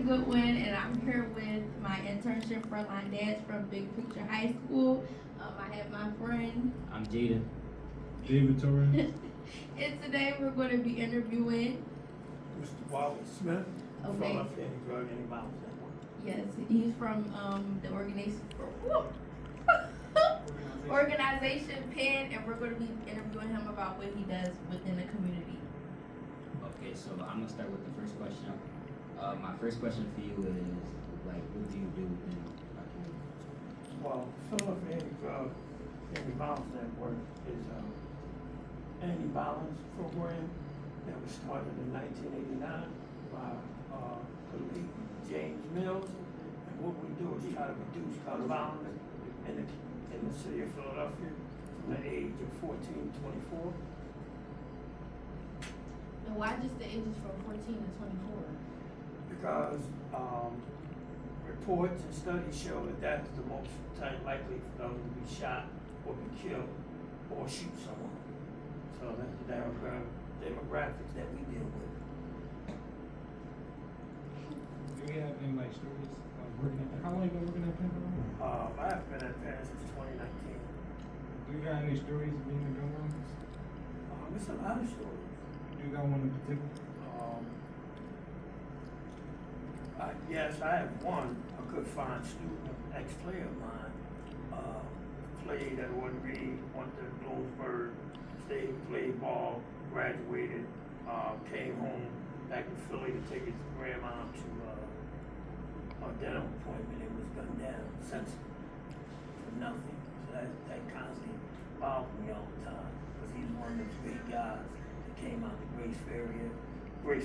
Goodwin, and I'm here with my internship frontline dads from Big Picture High School. I have my friend. I'm Jaden. David Torres. And today we're going to be interviewing. Mr. Wally Smith, Okay. Philadelphia Drug and Violence Network. Yes, he's from the organization PEN, and we're going to be interviewing him about what he does within the community. Okay, so I'm gonna start with the first question. My first question for you is, like, what do you do within our community? Well, Philadelphia Drug and Violence Network is an anti-violence program that was started in 1989 by the late James Mills. And what we do is try to reduce gun violence in the city of Philadelphia from the age of 14 to 24. And why just the ages from 14 to 24? Because reports and studies show that that's the most time likely for them to be shot or be killed or shoot someone. So that's the demographics that we deal with. Do we have any like stories of working at, how long you been working at Penn? I have been at Penn since 2019. Do you got any stories of being in gun violence? There's a lot of stories. Do you got one in particular? Yes, I have one, a good fine student, ex-player of mine, played at Orton Reed, went to Bloomsburg, stayed, played ball, graduated, came home back to Philly to take his grandma to a dental appointment and was gunned down, senseless, for nothing. So that constantly bothered me all the time, because he's one of those great guys that came out the Grace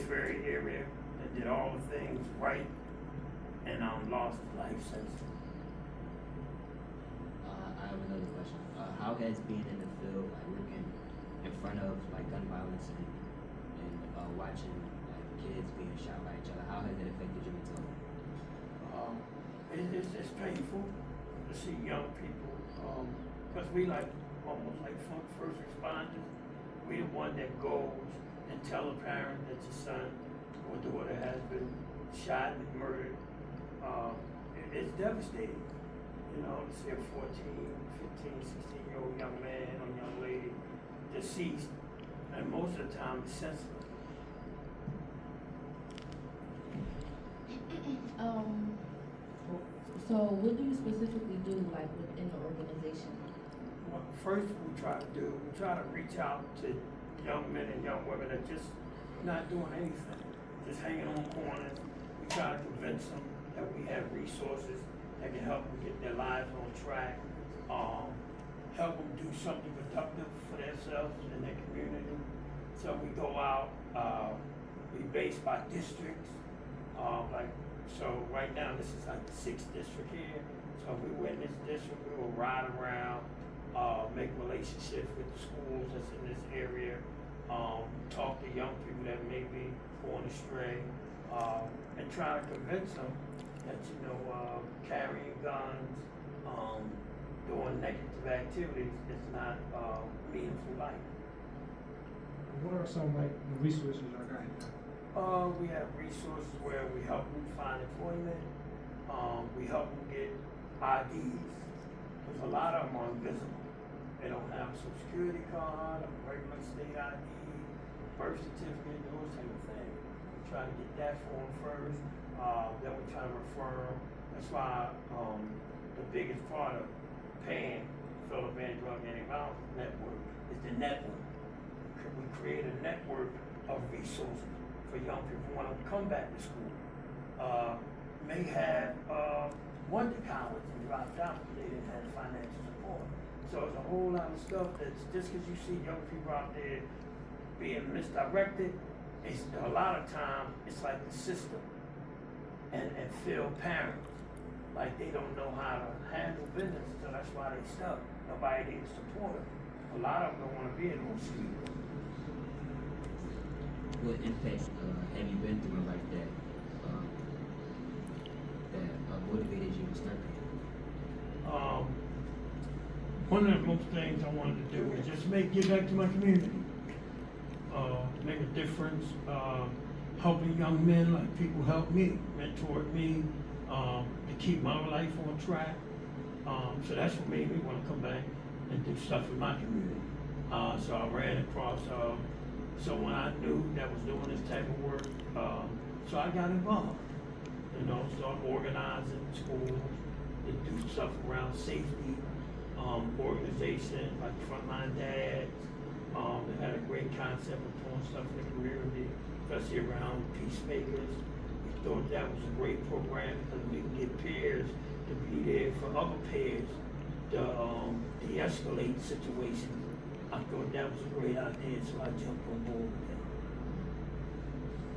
Ferry area, that did all the things right, and lost his life since. I have another question. How has being in the field, like working in front of like gun violence and watching like kids being shot by each other, how has it affected you mentally? It's painful to see young people, because we like almost like first responders. We the one that goes and tell a parent that your son or daughter has been shot and murdered. It's devastating, you know, to see a 14, 15, 16-year-old young man or young lady deceased, and most of the time it's senseless. So what do you specifically do, like, within the organization? Well, first we try to reach out to young men and young women that just not doing anything, just hanging on corners. We try to convince them that we have resources that can help them get their lives on track, help them do something productive for themselves and their community. So we go out, we base by districts, so right now this is like the 6th district here. So if we win this district, we will ride around, make relationships with the schools that's in this area, talk to young people that may be going astray, and try to convince them that, carrying guns, doing negative activities is not meaningful life. What are some like the resources y'all got here? We have resources where we help them find employment, we help them get IDs, because a lot of them are invisible. They don't have a social security card, a regular state ID, birth certificate, those type of things. We try to get that for them first, then we try to refer them. That's why the biggest part of paying Philadelphia Drug and Violence Network is the network. We create a network of resources for young people who want to come back to school. May have went to college and dropped out because they didn't have financial support. So it's a whole lot of stuff that's just because you see young people out there being misdirected, it's a lot of times it's like the system and failed parents. Like they don't know how to handle business, so that's why they stuck. Nobody needs to support them. A lot of them don't want to be in those streets. What impact have you been through like that motivated you to start that? One of the most things I wanted to do was just give back to my community, make a difference, helping young men like people help me, mentored me, to keep my life on track. So that's what made me wanna come back and do stuff in my community. So I ran across, someone I knew that was doing this type of work, so I got involved. Started organizing schools, to do stuff around safety, organizations like Frontline Dads. They had a great concept of doing stuff in the community, especially around Peacemakers. We thought that was a great program because we could get peers to be there for other peers to de-escalate situations. I thought that was a great idea, so I jumped on board with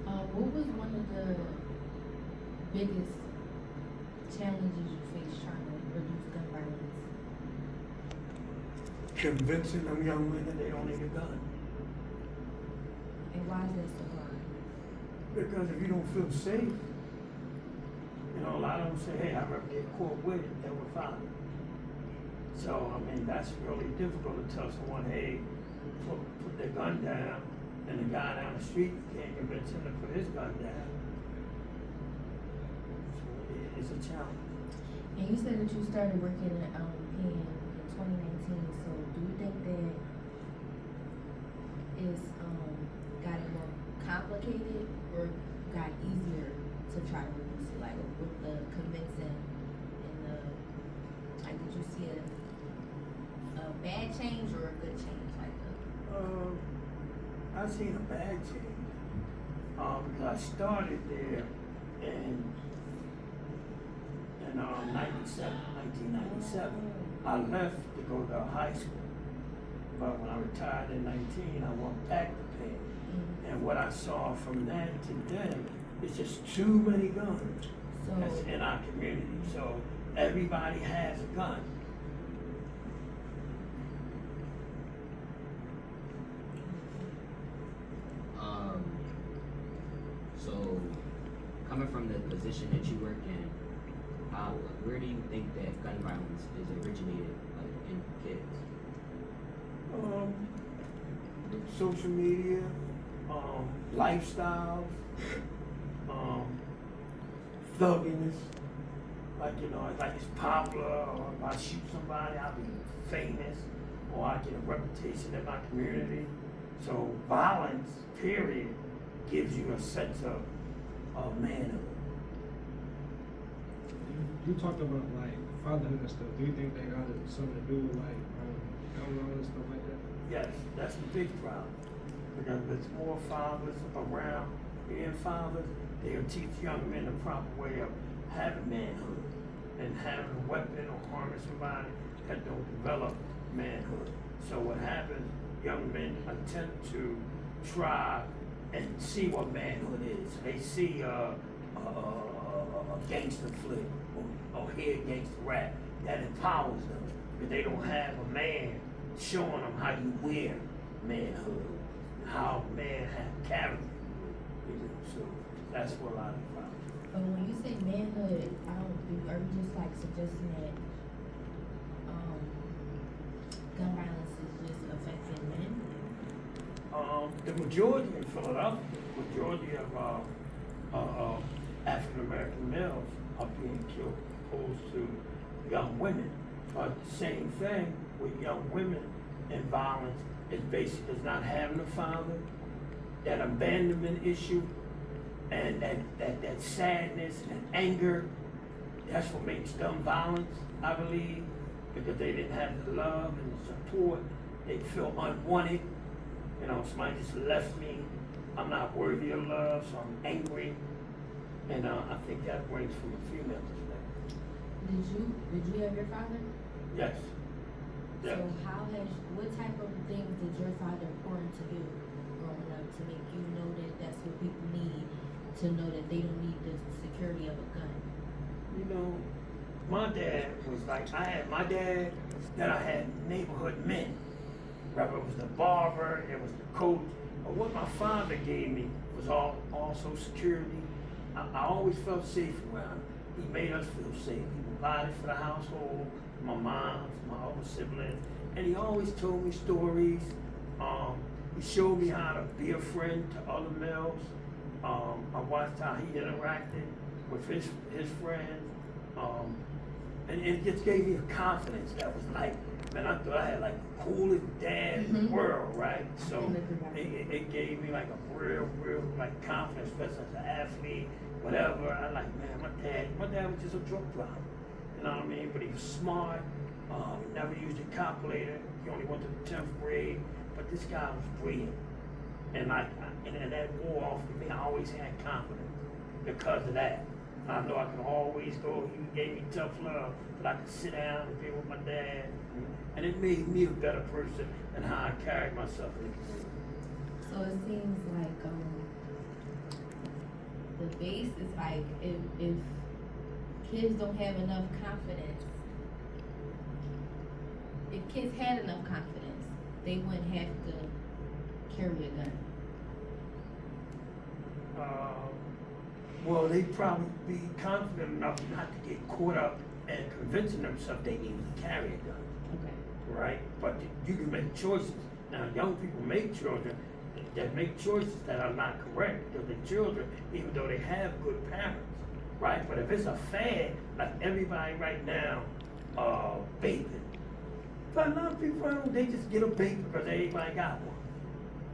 that. What was one of the biggest challenges you faced trying to reduce gun violence? Convincing them young men that they don't need a gun. And why is that so hard? Because if you don't feel safe, a lot of them say, hey, I'd rather get caught with it than with fire. So, that's really difficult to tell someone, hey, put their gun down, and the guy down the street, you can't convince him to put his gun down. So it's a challenge. And you said that you started working at PN in 2019, so do you think that it's got it more complicated or got easier to try to reduce it, like with the convincing and the, like, did you see a bad change or a good change, like I've seen a bad change, because I started there in 1997. I left to go to high school, but when I retired in 19, I went back to pay. And what I saw from that to then is just too many guns that's in our community. So everybody has a gun. So coming from the position that you work in, where do you think that gun violence is originated, like, in kids? Social media, lifestyles, thugginess. Like it's popular, or if I shoot somebody, I'll be famous, or I get a reputation in my community. So violence, period, gives you a sense of manhood. You talked about like fatherhood and stuff. Do you think that got something to do with like gun violence and stuff like that? Yes, that's a big problem. Because if there's more fathers around being fathers, they'll teach young men the proper way of having manhood and having a weapon or harming somebody that don't develop manhood. So what happens, young men attempt to try and see what manhood is. They see a gangster flick or hear gangster rap that empowers them, but they don't have a man showing them how you wear manhood, how man have character. So that's what a lot of the problems. But when you say manhood, are you just like suggesting that gun violence is just affecting men? The majority in Philadelphia, the majority of African American males are being killed opposed to young women. But the same thing with young women and violence is basically not having a father, that abandonment issue, and that sadness and anger. That's what makes them violent, I believe, because they didn't have the love and the support. They feel unwanted. Somebody just left me. I'm not worthy of love, so I'm angry. And I think that brings from a female perspective. Did you have your father? Yes. Yes. So what type of things did your father pour into you growing up to make you know that that's what people need, to know that they don't need the security of a gun? My dad was like, I had my dad, then I had neighborhood men. Whether it was the barber, it was the coach, but what my father gave me was also security. I always felt safe around him. He made us feel safe. He provided for the household, my mom, for my other siblings, and he always told me stories. He showed me how to be a friend to other males. I watched how he interacted with his friends. And it just gave me a confidence that was like, man, I thought I had like the coolest dad in the world, right? So it gave me like a real like confidence, especially as an athlete, whatever. I like, man, my dad was just a drug driver. You know what I mean? But he was smart. He never used a calculator. He only went to the 10th grade. But this guy was brilliant. And like, and that wore off of me. I always had confidence because of that. I know I could always go. He gave me tough love, but I could sit down and be with my dad, and it made me a better person and how I carried myself in the community. So it seems like the base is like if kids don't have enough confidence, if kids had enough confidence, they wouldn't have to carry a gun. Well, they'd probably be confident enough not to get caught up and convincing themselves they need to carry a gun. Okay. Right? But you can make choices. Now, young people make children that make choices that are not correct because they're children, even though they have good parents. Right? But if it's a fad, like everybody right now, vaping. But a lot of people, they just get a vape because everybody got one.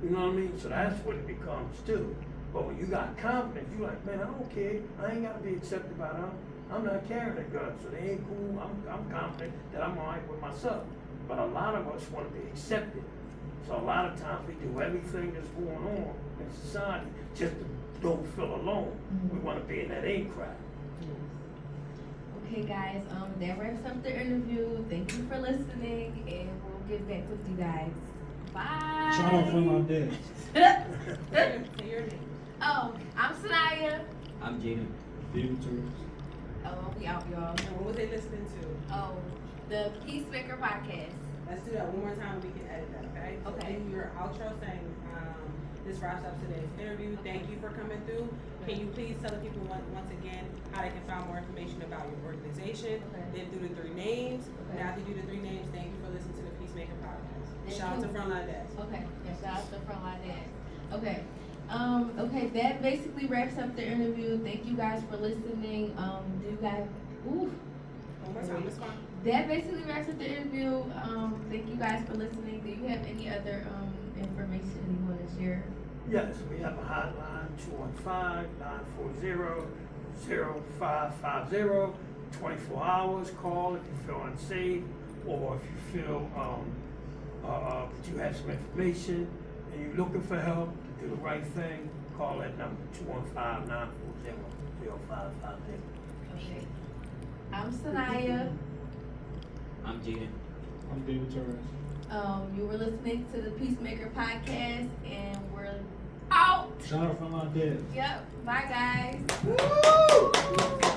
You know what I mean? So that's what it becomes too. But when you got confidence, you like, man, I don't care. I ain't got to be accepted by them. I'm not carrying a gun, so they ain't cool. I'm confident that I'm all right with myself. But a lot of us want to be accepted. So a lot of times we do everything that's going on in society just to don't feel alone. We want to be in that in crowd. Okay, guys, that wraps up the interview. Thank you for listening, and we'll get back with you guys. Bye. Shout out from my dad. Say your name. Oh, I'm Sanaya. I'm Jaden. Oh, we out, y'all. And what was they listening to? Oh, the Peacemaker podcast. Let's do that one more time. We can edit that, okay? So Okay. in your outro saying, this wraps up today's interview. Thank you for coming through. Can you please tell the people once again how they can find more information about your organization? Okay. Then do the 3 names. Okay. Now, after you do the 3 names, thank you for listening to the Peacemaker podcast. Thank Shout out you. to Frontline Dads. Okay, yeah, shout out to Frontline Dad. Okay. Okay, that basically wraps up the interview. Thank you guys for listening. Do you guys One more time, it's fine. that basically wraps up the interview. Thank you guys for listening. Do you have any other information you want to share? Yes, we have a hotline, 215-940-0550, 24 hours. Call if you feel unsafe or if you feel that you have some information and you're looking for help to do the right thing. Call that number, 215-940-0550. Okay. I'm Sanaya. I'm Jaden. I'm David Torres. You were listening to the Peacemaker podcast, and we're out. Shout out from my dad. Yep. Bye, guys. Woo!